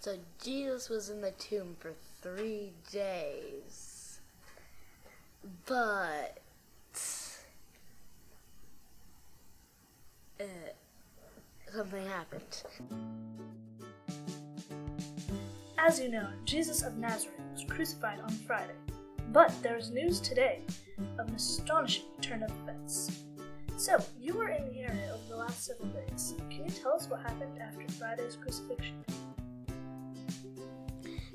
So Jesus was in the tomb for 3 days. But something happened. As you know, Jesus of Nazareth was crucified on Friday. But there is news today of an astonishing turn of events. So, you were in the area over the last several days. Can you tell us what happened after Friday's crucifixion?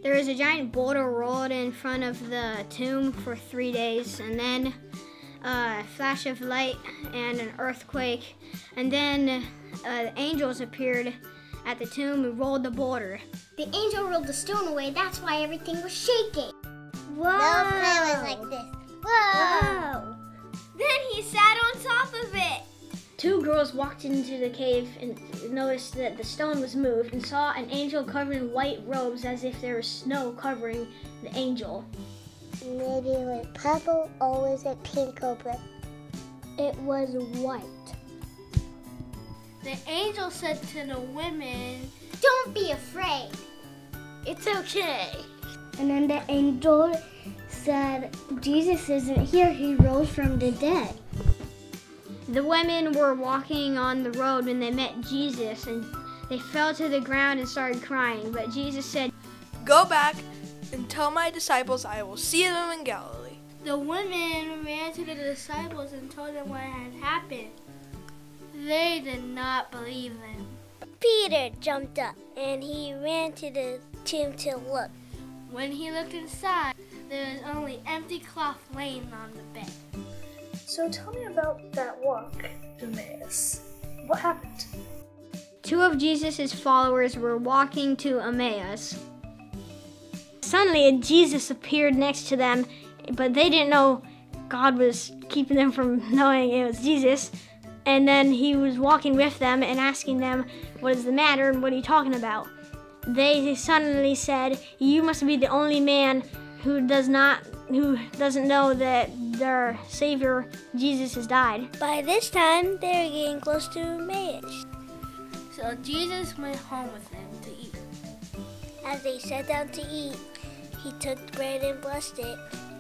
There was a giant boulder rolled in front of the tomb for 3 days, and then a flash of light and an earthquake, and then angels appeared at the tomb and rolled the boulder. The angel rolled the stone away, that's why everything was shaking. Whoa! No prayer was like this. Whoa! Then he sat on top of it. 2 girls walked into the cave and noticed that the stone was moved and saw an angel covered in white robes as if there was snow covering the angel. Maybe it was purple or was it pink or blue? It was white. The angel said to the women, "Don't be afraid. "It's okay." And then the angel said, "Jesus isn't here, he rose from the dead." The women were walking on the road when they met Jesus, and they fell to the ground and started crying. But Jesus said, "Go back and tell my disciples I will see them in Galilee." The women ran to the disciples and told them what had happened. They did not believe them. Peter jumped up and he ran to the tomb to look. When he looked inside, there was only empty cloth laying on the bed. So tell me about that walk to Emmaus. What happened? 2 of Jesus' followers were walking to Emmaus. Suddenly, Jesus appeared next to them, but they didn't know God was keeping them from knowing it was Jesus. And then he was walking with them and asking them, "What is the matter and what are you talking about?" They suddenly said, "You must be the only man who doesn't know that their Savior Jesus has died." By this time, they were getting close to Emmaus. So Jesus went home with them to eat. As they sat down to eat, he took the bread and blessed it.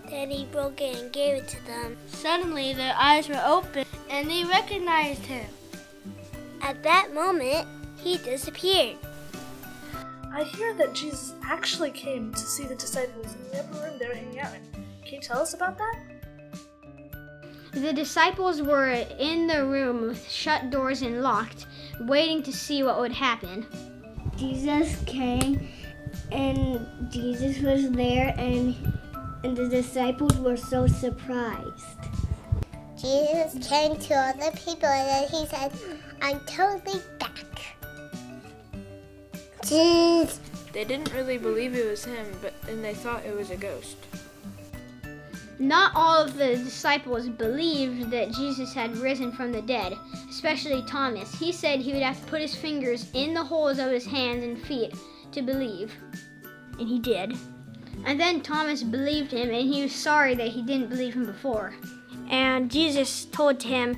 Then he broke it and gave it to them. Suddenly their eyes were open and they recognized him. At that moment, he disappeared. I hear that Jesus actually came to see the disciples in the upper room they were hanging out in. Can you tell us about that? The disciples were in the room with shut doors and locked, waiting to see what would happen. Jesus came and Jesus was there and the disciples were so surprised. Jesus came to other people and then he said, "I'm totally back." Jesus. They didn't really believe it was him, and they thought it was a ghost. Not all of the disciples believed that Jesus had risen from the dead, especially Thomas. He said he would have to put his fingers in the holes of his hands and feet to believe, and he did. And then Thomas believed him, and he was sorry that he didn't believe him before. And Jesus told him,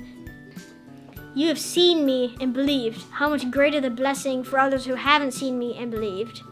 "You have seen me and believed. How much greater the blessing for others who haven't seen me and believed."